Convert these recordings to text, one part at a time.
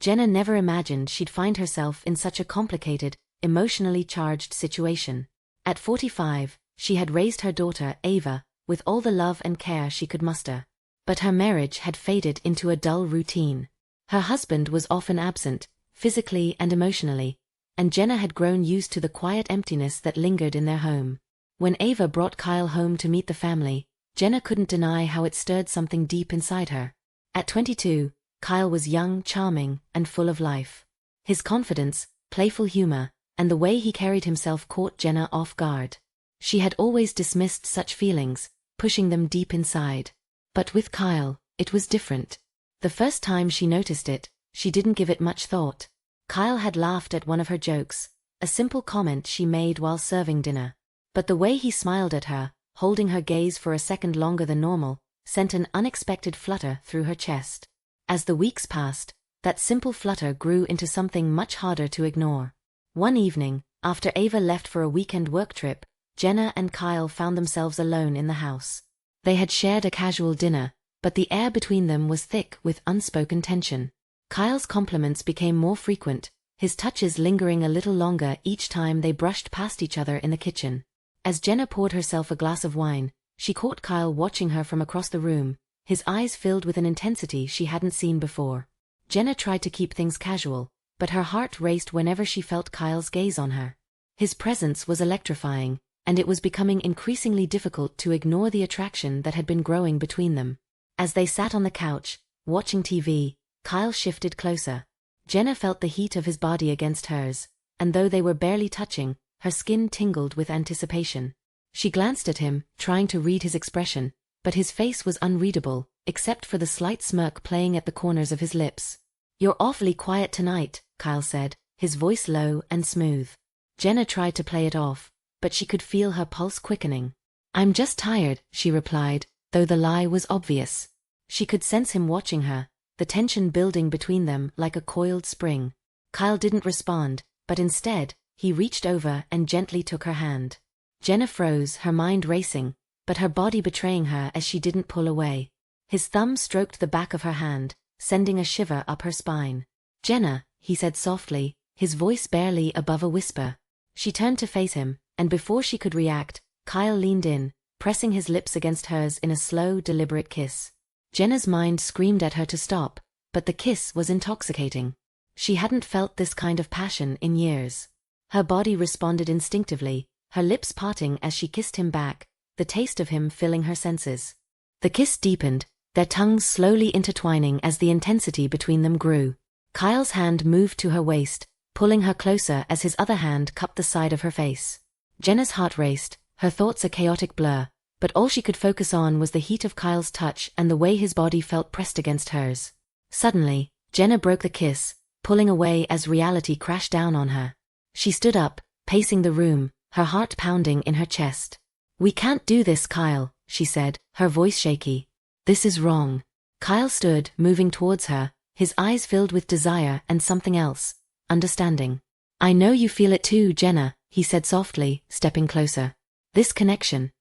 Jenna never imagined she'd find herself in such a complicated, emotionally charged situation. At 45, she had raised her daughter, Ava, with all the love and care she could muster. But her marriage had faded into a dull routine. Her husband was often absent, physically and emotionally, and Jenna had grown used to the quiet emptiness that lingered in their home. When Ava brought Kyle home to meet the family, Jenna couldn't deny how it stirred something deep inside her. At 22, Kyle was young, charming, and full of life. His confidence, playful humor, and the way he carried himself caught Jenna off guard. She had always dismissed such feelings, pushing them deep inside. But with Kyle, it was different. The first time she noticed it, she didn't give it much thought. Kyle had laughed at one of her jokes, a simple comment she made while serving dinner. But the way he smiled at her, holding her gaze for a second longer than normal, sent an unexpected flutter through her chest. As the weeks passed, that simple flutter grew into something much harder to ignore. One evening, after Ava left for a weekend work trip, Jenna and Kyle found themselves alone in the house. They had shared a casual dinner, but the air between them was thick with unspoken tension. Kyle's compliments became more frequent, his touches lingering a little longer each time they brushed past each other in the kitchen. As Jenna poured herself a glass of wine, she caught Kyle watching her from across the room, his eyes filled with an intensity she hadn't seen before. Jenna tried to keep things casual, but her heart raced whenever she felt Kyle's gaze on her. His presence was electrifying, and it was becoming increasingly difficult to ignore the attraction that had been growing between them. As they sat on the couch, watching TV, Kyle shifted closer. Jenna felt the heat of his body against hers, and though they were barely touching, her skin tingled with anticipation. She glanced at him, trying to read his expression, but his face was unreadable, except for the slight smirk playing at the corners of his lips. "You're awfully quiet tonight," Kyle said, his voice low and smooth. Jenna tried to play it off, but she could feel her pulse quickening. "I'm just tired," she replied, though the lie was obvious. She could sense him watching her, the tension building between them like a coiled spring. Kyle didn't respond, but instead, he reached over and gently took her hand. Jenna froze, her mind racing, but her body betraying her as she didn't pull away. His thumb stroked the back of her hand, sending a shiver up her spine. "Jenna," he said softly, his voice barely above a whisper. She turned to face him, and before she could react, Kyle leaned in, pressing his lips against hers in a slow, deliberate kiss. Jenna's mind screamed at her to stop, but the kiss was intoxicating. She hadn't felt this kind of passion in years. Her body responded instinctively, her lips parting as she kissed him back, the taste of him filling her senses. The kiss deepened, their tongues slowly intertwining as the intensity between them grew. Kyle's hand moved to her waist, pulling her closer as his other hand cupped the side of her face. Jenna's heart raced, her thoughts a chaotic blur, but all she could focus on was the heat of Kyle's touch and the way his body felt pressed against hers. Suddenly, Jenna broke the kiss, pulling away as reality crashed down on her. She stood up, pacing the room, her heart pounding in her chest. "We can't do this, Kyle," she said, her voice shaky. "This is wrong." Kyle stood, moving towards her, his eyes filled with desire and something else, understanding. "I know you feel it too, Jenna," he said softly, stepping closer. "This connection.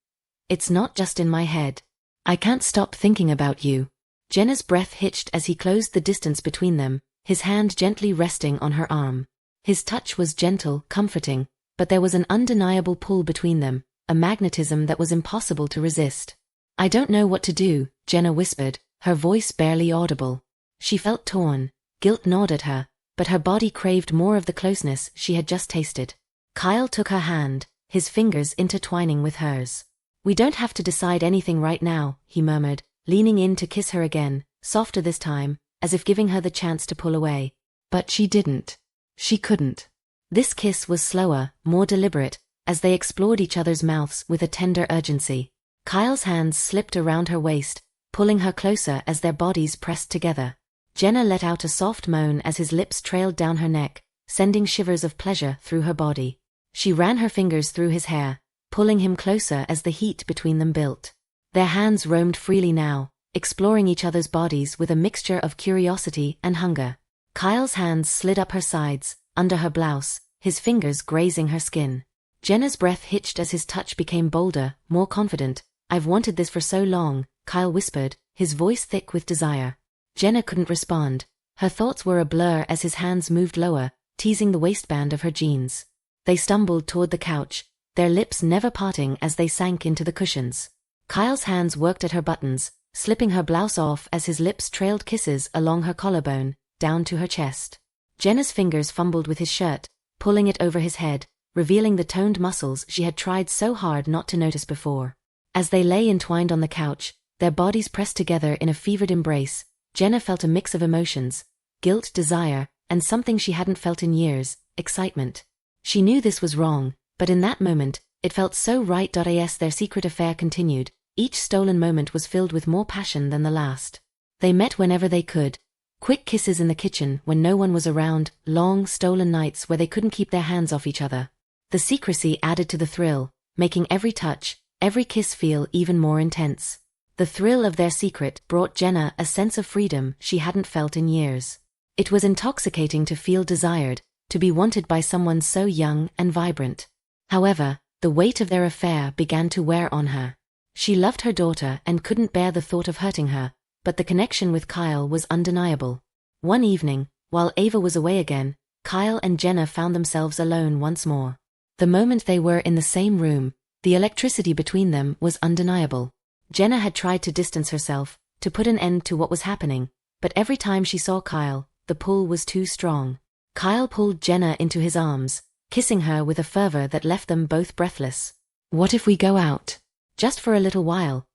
It's not just in my head. I can't stop thinking about you." Jenna's breath hitched as he closed the distance between them, his hand gently resting on her arm. His touch was gentle, comforting, but there was an undeniable pull between them, a magnetism that was impossible to resist. "I don't know what to do," Jenna whispered, her voice barely audible. She felt torn, guilt gnawed at her, but her body craved more of the closeness she had just tasted. Kyle took her hand, his fingers intertwining with hers. "We don't have to decide anything right now," he murmured, leaning in to kiss her again, softer this time, as if giving her the chance to pull away. But she didn't. She couldn't. This kiss was slower, more deliberate, as they explored each other's mouths with a tender urgency. Kyle's hands slipped around her waist, pulling her closer as their bodies pressed together. Jenna let out a soft moan as his lips trailed down her neck, sending shivers of pleasure through her body. She ran her fingers through his hair, pulling him closer as the heat between them built. Their hands roamed freely now, exploring each other's bodies with a mixture of curiosity and hunger. Kyle's hands slid up her sides, under her blouse, his fingers grazing her skin. Jenna's breath hitched as his touch became bolder, more confident. "I've wanted this for so long," Kyle whispered, his voice thick with desire. Jenna couldn't respond, Her thoughts were a blur as his hands moved lower, teasing the waistband of her jeans. They stumbled toward the couch, their lips never parting as they sank into the cushions. Kyle's hands worked at her buttons, slipping her blouse off as his lips trailed kisses along her collarbone, down to her chest. Jenna's fingers fumbled with his shirt, pulling it over his head, revealing the toned muscles she had tried so hard not to notice before. As they lay entwined on the couch, their bodies pressed together in a fevered embrace, Jenna felt a mix of emotions: guilt, desire, and something she hadn't felt in years, excitement. She knew this was wrong, but in that moment, it felt so right. As their secret affair continued, each stolen moment was filled with more passion than the last. They met whenever they could. Quick kisses in the kitchen when no one was around, long, stolen nights where they couldn't keep their hands off each other. The secrecy added to the thrill, making every touch, every kiss feel even more intense. The thrill of their secret brought Jenna a sense of freedom she hadn't felt in years. It was intoxicating to feel desired, to be wanted by someone so young and vibrant. However, the weight of their affair began to wear on her. She loved her daughter and couldn't bear the thought of hurting her, but the connection with Kyle was undeniable. One evening, while Ava was away again, Kyle and Jenna found themselves alone once more. The moment they were in the same room, the electricity between them was undeniable. Jenna had tried to distance herself, to put an end to what was happening, but every time she saw Kyle, the pull was too strong. Kyle pulled Jenna into his arms, kissing her with a fervor that left them both breathless. "What if we go out? Just for a little while?"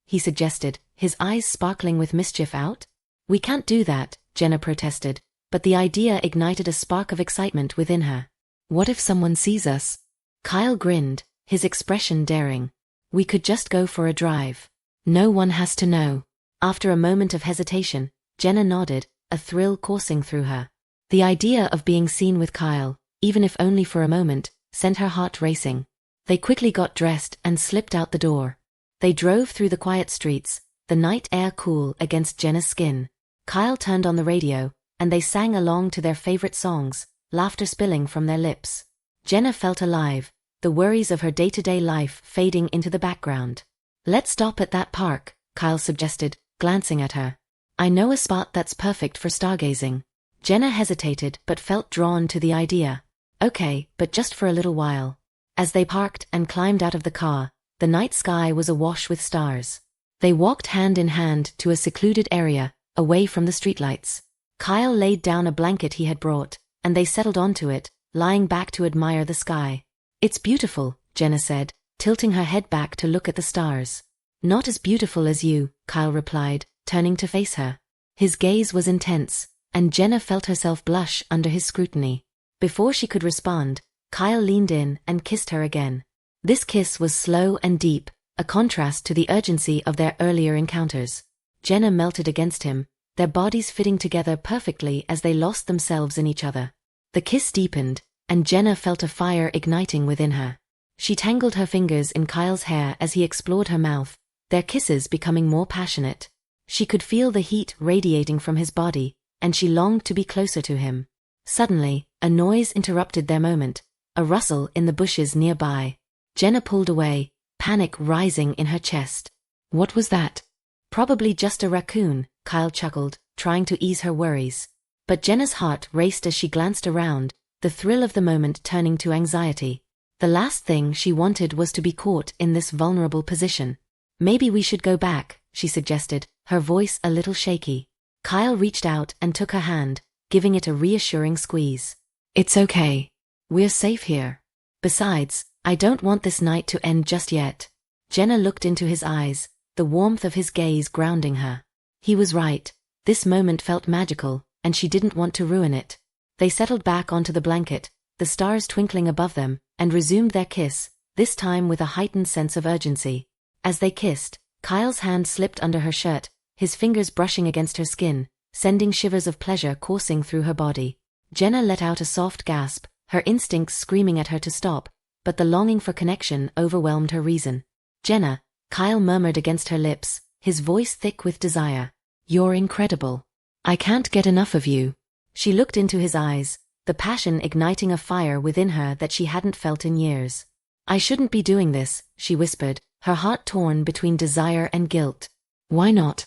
he suggested, his eyes sparkling with mischief. "Out? We can't do that," Jenna protested, but the idea ignited a spark of excitement within her. "What if someone sees us?" Kyle grinned, his expression daring. "We could just go for a drive. No one has to know." After a moment of hesitation, Jenna nodded, a thrill coursing through her. The idea of being seen with Kyle, even if only for a moment, sent her heart racing. They quickly got dressed and slipped out the door. They drove through the quiet streets, the night air cool against Jenna's skin. Kyle turned on the radio, and they sang along to their favorite songs, laughter spilling from their lips. Jenna felt alive, the worries of her day-to-day life fading into the background. "Let's stop at that park," Kyle suggested, glancing at her. "I know a spot that's perfect for stargazing." Jenna hesitated but felt drawn to the idea. "Okay, but just for a little while." As they parked and climbed out of the car, the night sky was awash with stars. They walked hand in hand to a secluded area, away from the streetlights. Kyle laid down a blanket he had brought, and they settled onto it, lying back to admire the sky. "It's beautiful," Jenna said, tilting her head back to look at the stars. "Not as beautiful as you," Kyle replied, turning to face her. His gaze was intense, and Jenna felt herself blush under his scrutiny. Before she could respond, Kyle leaned in and kissed her again. This kiss was slow and deep, a contrast to the urgency of their earlier encounters. Jenna melted against him, their bodies fitting together perfectly as they lost themselves in each other. The kiss deepened, and Jenna felt a fire igniting within her. She tangled her fingers in Kyle's hair as he explored her mouth, their kisses becoming more passionate. She could feel the heat radiating from his body, and she longed to be closer to him. Suddenly, a noise interrupted their moment, a rustle in the bushes nearby. Jenna pulled away, panic rising in her chest. "What was that?" "Probably just a raccoon," Kyle chuckled, trying to ease her worries. But Jenna's heart raced as she glanced around, the thrill of the moment turning to anxiety. The last thing she wanted was to be caught in this vulnerable position. "Maybe we should go back," she suggested, her voice a little shaky. Kyle reached out and took her hand, giving it a reassuring squeeze. "It's okay. We're safe here. Besides, I don't want this night to end just yet." Jenna looked into his eyes, the warmth of his gaze grounding her. He was right. This moment felt magical, and she didn't want to ruin it. They settled back onto the blanket, the stars twinkling above them, and resumed their kiss, this time with a heightened sense of urgency. As they kissed, Kyle's hand slipped under her shirt, his fingers brushing against her skin, sending shivers of pleasure coursing through her body. Jenna let out a soft gasp, her instincts screaming at her to stop, but the longing for connection overwhelmed her reason. "Jenna," Kyle murmured against her lips, his voice thick with desire. "You're incredible. I can't get enough of you." She looked into his eyes, the passion igniting a fire within her that she hadn't felt in years. "I shouldn't be doing this," she whispered, her heart torn between desire and guilt. "Why not?"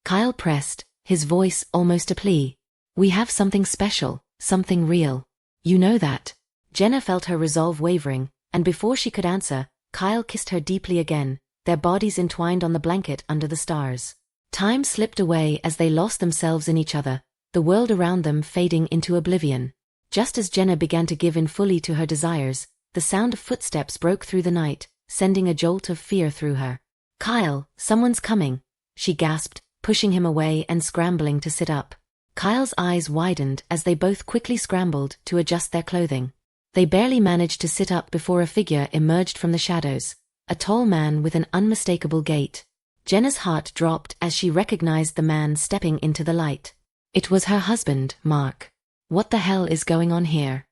Kyle pressed, his voice almost a plea. We have something special, something real. You know that. Jenna felt her resolve wavering, and before she could answer, Kyle kissed her deeply again, their bodies entwined on the blanket under the stars. Time slipped away as they lost themselves in each other, the world around them fading into oblivion. Just as Jenna began to give in fully to her desires, the sound of footsteps broke through the night, sending a jolt of fear through her. Kyle, someone's coming, she gasped, pushing him away and scrambling to sit up. Kyle's eyes widened as they both quickly scrambled to adjust their clothing. They barely managed to sit up before a figure emerged from the shadows, a tall man with an unmistakable gait. Jenna's heart dropped as she recognized the man stepping into the light. It was her husband, Mark. What the hell is going on here?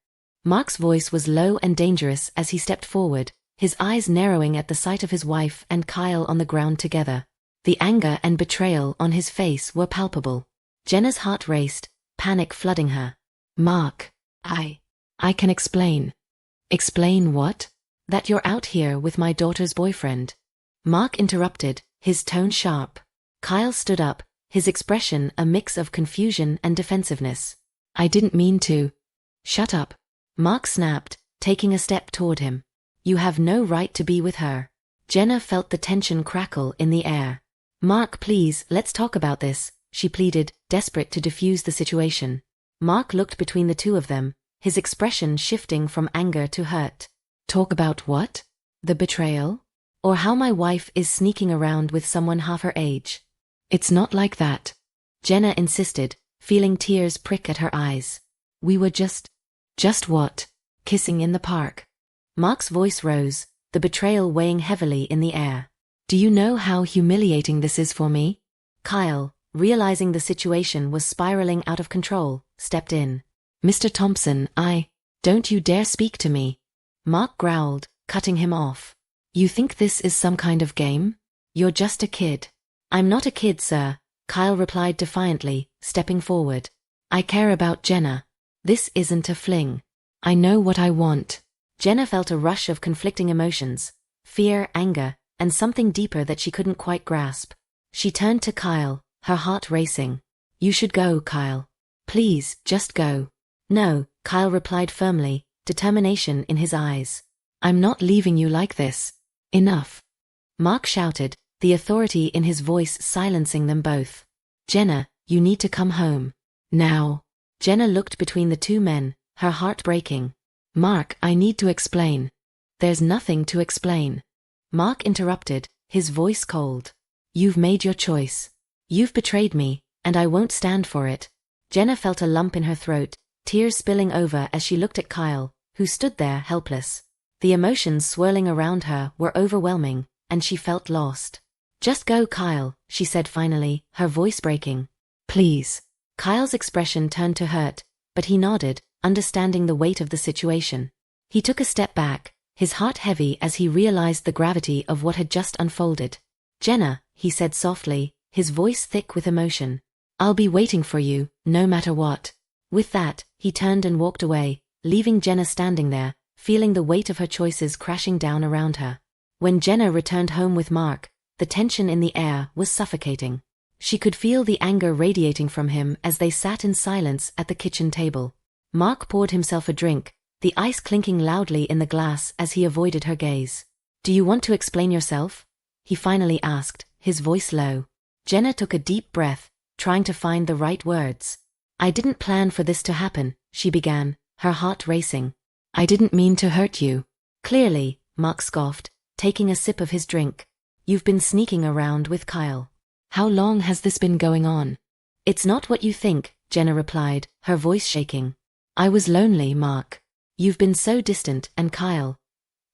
Mark's voice was low and dangerous as he stepped forward, his eyes narrowing at the sight of his wife and Kyle on the ground together. The anger and betrayal on his face were palpable. Jenna's heart raced, panic flooding her. Mark, I can explain. Explain what? That you're out here with my daughter's boyfriend. Mark interrupted, his tone sharp. Kyle stood up, his expression a mix of confusion and defensiveness. I didn't mean to. Shut up. Mark snapped, taking a step toward him. You have no right to be with her. Jenna felt the tension crackle in the air. Mark, please, let's talk about this, she pleaded, desperate to defuse the situation. Mark looked between the two of them, his expression shifting from anger to hurt. Talk about what? The betrayal? Or how my wife is sneaking around with someone half her age? It's not like that. Jenna insisted, feeling tears prick at her eyes. We were just what? Kissing in the park. Mark's voice rose, the betrayal weighing heavily in the air. Do you know how humiliating this is for me? Kyle, realizing the situation was spiraling out of control, stepped in. Mr. Thompson, don't you dare speak to me. Mark growled, cutting him off. You think this is some kind of game? You're just a kid. I'm not a kid, sir, Kyle replied defiantly, stepping forward. I care about Jenna. This isn't a fling. I know what I want. Jenna felt a rush of conflicting emotions, fear, anger, and something deeper that she couldn't quite grasp. She turned to Kyle, her heart racing. You should go, Kyle. Please, just go. No, Kyle replied firmly, determination in his eyes. I'm not leaving you like this. Enough. Mark shouted, the authority in his voice silencing them both. Jenna, you need to come home. Now. Jenna looked between the two men, her heart breaking. Mark, I need to explain. There's nothing to explain. Mark interrupted, his voice cold. You've made your choice. You've betrayed me, and I won't stand for it. Jenna felt a lump in her throat, tears spilling over as she looked at Kyle, who stood there helpless. The emotions swirling around her were overwhelming, and she felt lost. Just go, Kyle, she said finally, her voice breaking. Please. Kyle's expression turned to hurt, but he nodded, understanding the weight of the situation. He took a step back, his heart heavy as he realized the gravity of what had just unfolded. Jenna, he said softly, his voice thick with emotion. I'll be waiting for you, no matter what. With that, he turned and walked away, leaving Jenna standing there, feeling the weight of her choices crashing down around her. When Jenna returned home with Mark, the tension in the air was suffocating. She could feel the anger radiating from him as they sat in silence at the kitchen table. Mark poured himself a drink, the ice clinking loudly in the glass as he avoided her gaze. Do you want to explain yourself? He finally asked, his voice low. Jenna took a deep breath, trying to find the right words. I didn't plan for this to happen, she began, her heart racing. I didn't mean to hurt you. Clearly, Mark scoffed, taking a sip of his drink. You've been sneaking around with Kyle. How long has this been going on? It's not what you think, Jenna replied, her voice shaking. I was lonely, Mark. You've been so distant, and Kyle.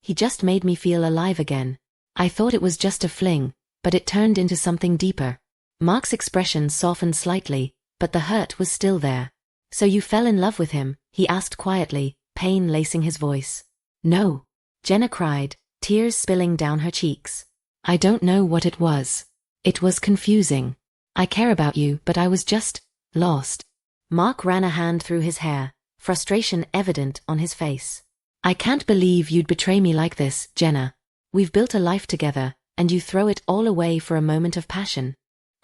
He just made me feel alive again. I thought it was just a fling, but it turned into something deeper. Mark's expression softened slightly, but the hurt was still there. So you fell in love with him? He asked quietly, pain lacing his voice. No. Jenna cried, tears spilling down her cheeks. I don't know what it was. It was confusing. I care about you, but I was just lost. Mark ran a hand through his hair, frustration evident on his face. I can't believe you'd betray me like this, Jenna. We've built a life together, and you throw it all away for a moment of passion.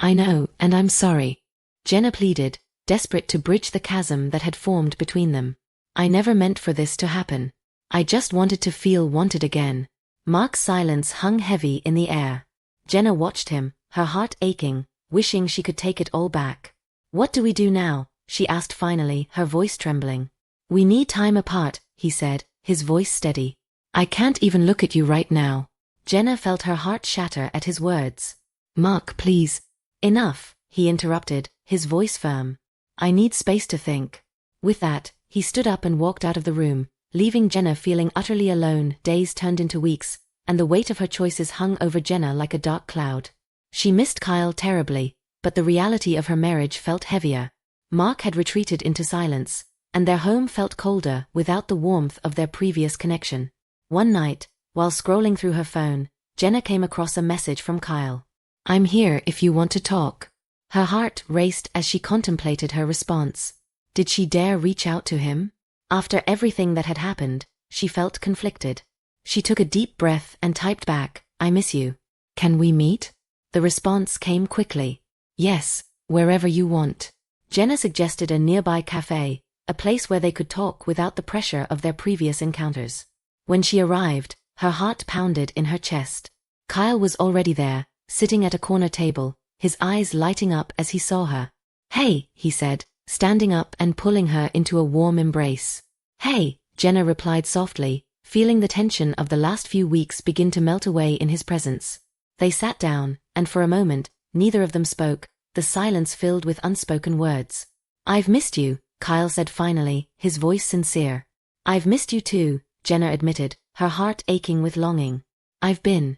I know, and I'm sorry. Jenna pleaded, desperate to bridge the chasm that had formed between them. I never meant for this to happen. I just wanted to feel wanted again. Mark's silence hung heavy in the air. Jenna watched him, her heart aching, wishing she could take it all back. What do we do now? She asked finally, her voice trembling. We need time apart, he said, his voice steady. I can't even look at you right now. Jenna felt her heart shatter at his words. Mark, please. Enough, he interrupted, his voice firm. I need space to think. With that, he stood up and walked out of the room, leaving Jenna feeling utterly alone. Days turned into weeks, and the weight of her choices hung over Jenna like a dark cloud. She missed Kyle terribly, but the reality of her marriage felt heavier. Mark had retreated into silence, and their home felt colder without the warmth of their previous connection. One night, while scrolling through her phone, Jenna came across a message from Kyle. I'm here if you want to talk. Her heart raced as she contemplated her response. Did she dare reach out to him? After everything that had happened, she felt conflicted. She took a deep breath and typed back, I miss you. Can we meet? The response came quickly. Yes, wherever you want. Jenna suggested a nearby cafe, a place where they could talk without the pressure of their previous encounters. When she arrived, her heart pounded in her chest. Kyle was already there, sitting at a corner table, his eyes lighting up as he saw her. Hey, he said, standing up and pulling her into a warm embrace. Hey, Jenna replied softly, feeling the tension of the last few weeks begin to melt away in his presence. They sat down, and for a moment, neither of them spoke, the silence filled with unspoken words. I've missed you, Kyle said finally, his voice sincere. I've missed you too, Jenna admitted, her heart aching with longing. I've been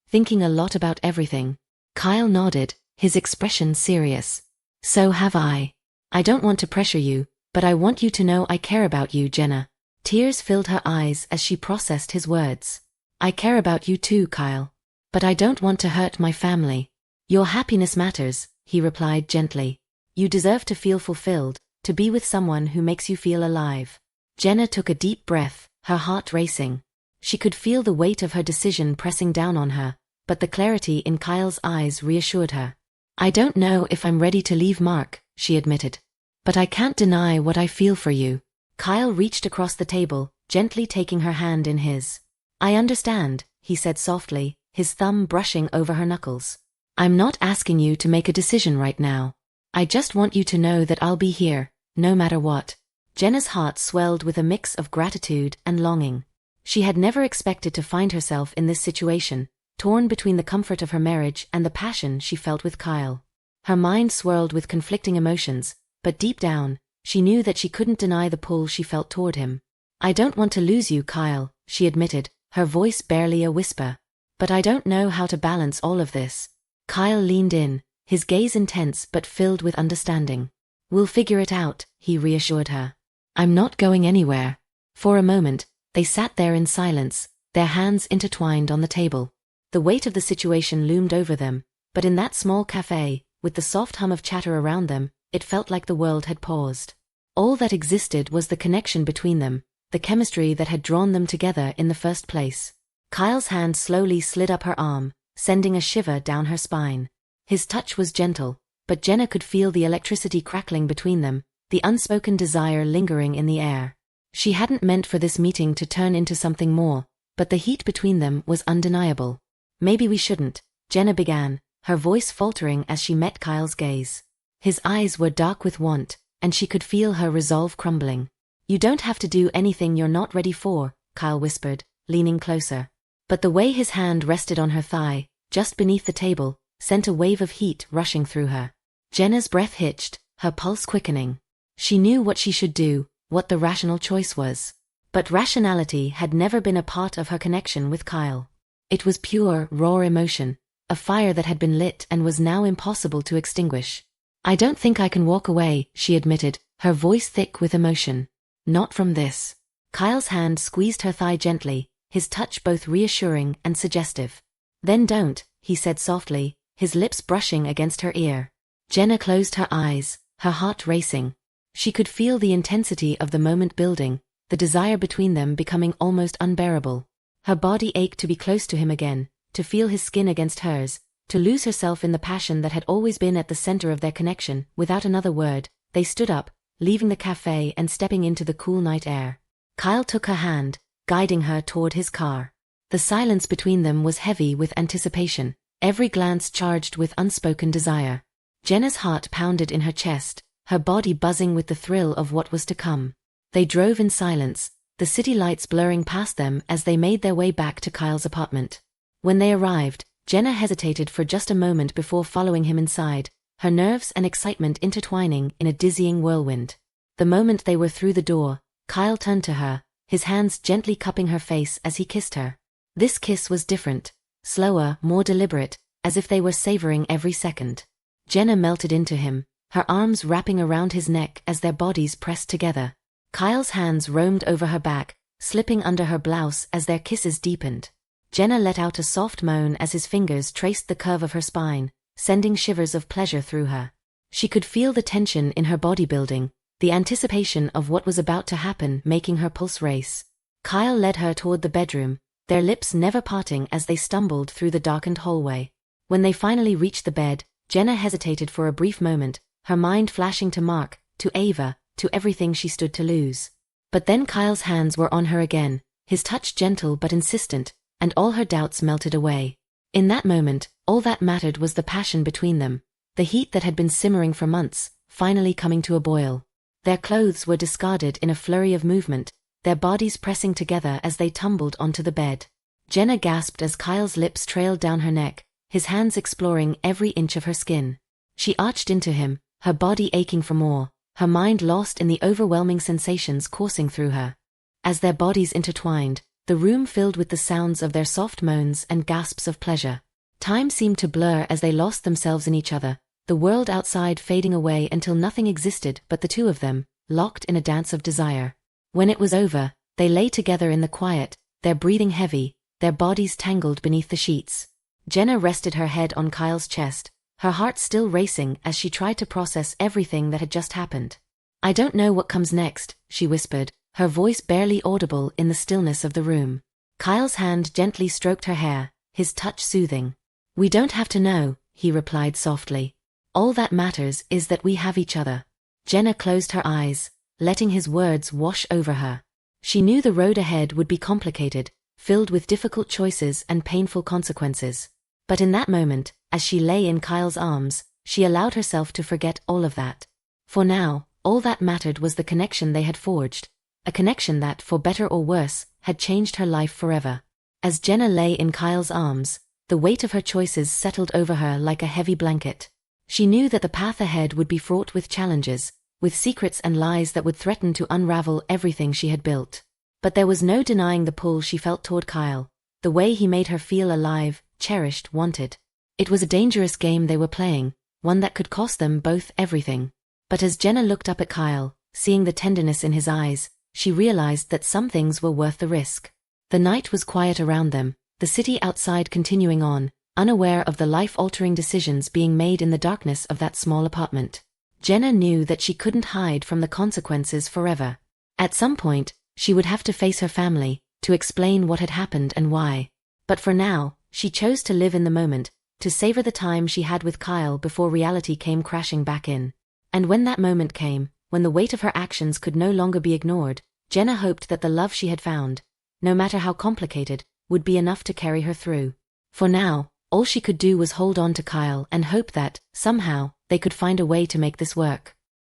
thinking a lot about everything. Kyle nodded, his expression serious. So have I. I don't want to pressure you, but I want you to know I care about you, Jenna. Tears filled her eyes as she processed his words. I care about you too, Kyle. But I don't want to hurt my family. Your happiness matters, he replied gently. You deserve to feel fulfilled, to be with someone who makes you feel alive. Jenna took a deep breath, her heart racing. She could feel the weight of her decision pressing down on her, but the clarity in Kyle's eyes reassured her. I don't know if I'm ready to leave Mark, she admitted. But I can't deny what I feel for you. Kyle reached across the table, gently taking her hand in his. I understand, he said softly, his thumb brushing over her knuckles. I'm not asking you to make a decision right now. I just want you to know that I'll be here, no matter what. Jenna's heart swelled with a mix of gratitude and longing. She had never expected to find herself in this situation, torn between the comfort of her marriage and the passion she felt with Kyle. Her mind swirled with conflicting emotions, but deep down, she knew that she couldn't deny the pull she felt toward him. I don't want to lose you, Kyle, she admitted, her voice barely a whisper. But I don't know how to balance all of this. Kyle leaned in, his gaze intense but filled with understanding. We'll figure it out, he reassured her. I'm not going anywhere. For a moment, they sat there in silence, their hands intertwined on the table. The weight of the situation loomed over them, but in that small cafe, with the soft hum of chatter around them, it felt like the world had paused. All that existed was the connection between them, the chemistry that had drawn them together in the first place. Kyle's hand slowly slid up her arm, sending a shiver down her spine. His touch was gentle, but Jenna could feel the electricity crackling between them, the unspoken desire lingering in the air. She hadn't meant for this meeting to turn into something more, but the heat between them was undeniable. Maybe we shouldn't, Jenna began, her voice faltering as she met Kyle's gaze. His eyes were dark with want, and she could feel her resolve crumbling. You don't have to do anything you're not ready for, Kyle whispered, leaning closer. But the way his hand rested on her thigh, just beneath the table, sent a wave of heat rushing through her. Jenna's breath hitched, her pulse quickening. She knew what she should do, what the rational choice was. But rationality had never been a part of her connection with Kyle. It was pure, raw emotion, a fire that had been lit and was now impossible to extinguish. I don't think I can walk away, she admitted, her voice thick with emotion. Not from this. Kyle's hand squeezed her thigh gently, his touch both reassuring and suggestive. Then don't, he said softly, his lips brushing against her ear. Jenna closed her eyes, her heart racing. She could feel the intensity of the moment building, the desire between them becoming almost unbearable. Her body ached to be close to him again, to feel his skin against hers, to lose herself in the passion that had always been at the center of their connection. Without another word, they stood up, leaving the cafe and stepping into the cool night air. Kyle took her hand, guiding her toward his car. The silence between them was heavy with anticipation, every glance charged with unspoken desire. Jenna's heart pounded in her chest, her body buzzing with the thrill of what was to come. They drove in silence, the city lights blurring past them as they made their way back to Kyle's apartment. When they arrived, Jenna hesitated for just a moment before following him inside, her nerves and excitement intertwining in a dizzying whirlwind. The moment they were through the door, Kyle turned to her, his hands gently cupping her face as he kissed her. This kiss was different, slower, more deliberate, as if they were savoring every second. Jenna melted into him, her arms wrapping around his neck as their bodies pressed together. Kyle's hands roamed over her back, slipping under her blouse as their kisses deepened. Jenna let out a soft moan as his fingers traced the curve of her spine, sending shivers of pleasure through her. She could feel the tension in her body building, the anticipation of what was about to happen making her pulse race. Kyle led her toward the bedroom, their lips never parting as they stumbled through the darkened hallway. When they finally reached the bed, Jenna hesitated for a brief moment, her mind flashing to Mark, to Ava, to everything she stood to lose. But then Kyle's hands were on her again, his touch gentle but insistent, and all her doubts melted away. In that moment, all that mattered was the passion between them, the heat that had been simmering for months, finally coming to a boil. Their clothes were discarded in a flurry of movement, their bodies pressing together as they tumbled onto the bed. Jenna gasped as Kyle's lips trailed down her neck, his hands exploring every inch of her skin. She arched into him, her body aching for more, her mind lost in the overwhelming sensations coursing through her. As their bodies intertwined, the room filled with the sounds of their soft moans and gasps of pleasure. Time seemed to blur as they lost themselves in each other, the world outside fading away until nothing existed but the two of them, locked in a dance of desire. When it was over, they lay together in the quiet, their breathing heavy, their bodies tangled beneath the sheets. Jenna rested her head on Kyle's chest, her heart still racing as she tried to process everything that had just happened. "I don't know what comes next," she whispered, her voice barely audible in the stillness of the room. Kyle's hand gently stroked her hair, his touch soothing. "We don't have to know," he replied softly. "All that matters is that we have each other." Jenna closed her eyes, letting his words wash over her. She knew the road ahead would be complicated, filled with difficult choices and painful consequences. But in that moment, as she lay in Kyle's arms, she allowed herself to forget all of that. For now, all that mattered was the connection they had forged, a connection that, for better or worse, had changed her life forever. As Jenna lay in Kyle's arms, the weight of her choices settled over her like a heavy blanket. She knew that the path ahead would be fraught with challenges, with secrets and lies that would threaten to unravel everything she had built. But there was no denying the pull she felt toward Kyle, the way he made her feel alive, cherished, wanted. It was a dangerous game they were playing, one that could cost them both everything. But as Jenna looked up at Kyle, seeing the tenderness in his eyes, she realized that some things were worth the risk. The night was quiet around them, the city outside continuing on, unaware of the life-altering decisions being made in the darkness of that small apartment. Jenna knew that she couldn't hide from the consequences forever. At some point, she would have to face her family, to explain what had happened and why. But for now, she chose to live in the moment, to savor the time she had with Kyle before reality came crashing back in. And when that moment came, when the weight of her actions could no longer be ignored, Jenna hoped that the love she had found, no matter how complicated, would be enough to carry her through. For now, all she could do was hold on to Kyle and hope that, somehow, they could find a way to make this work.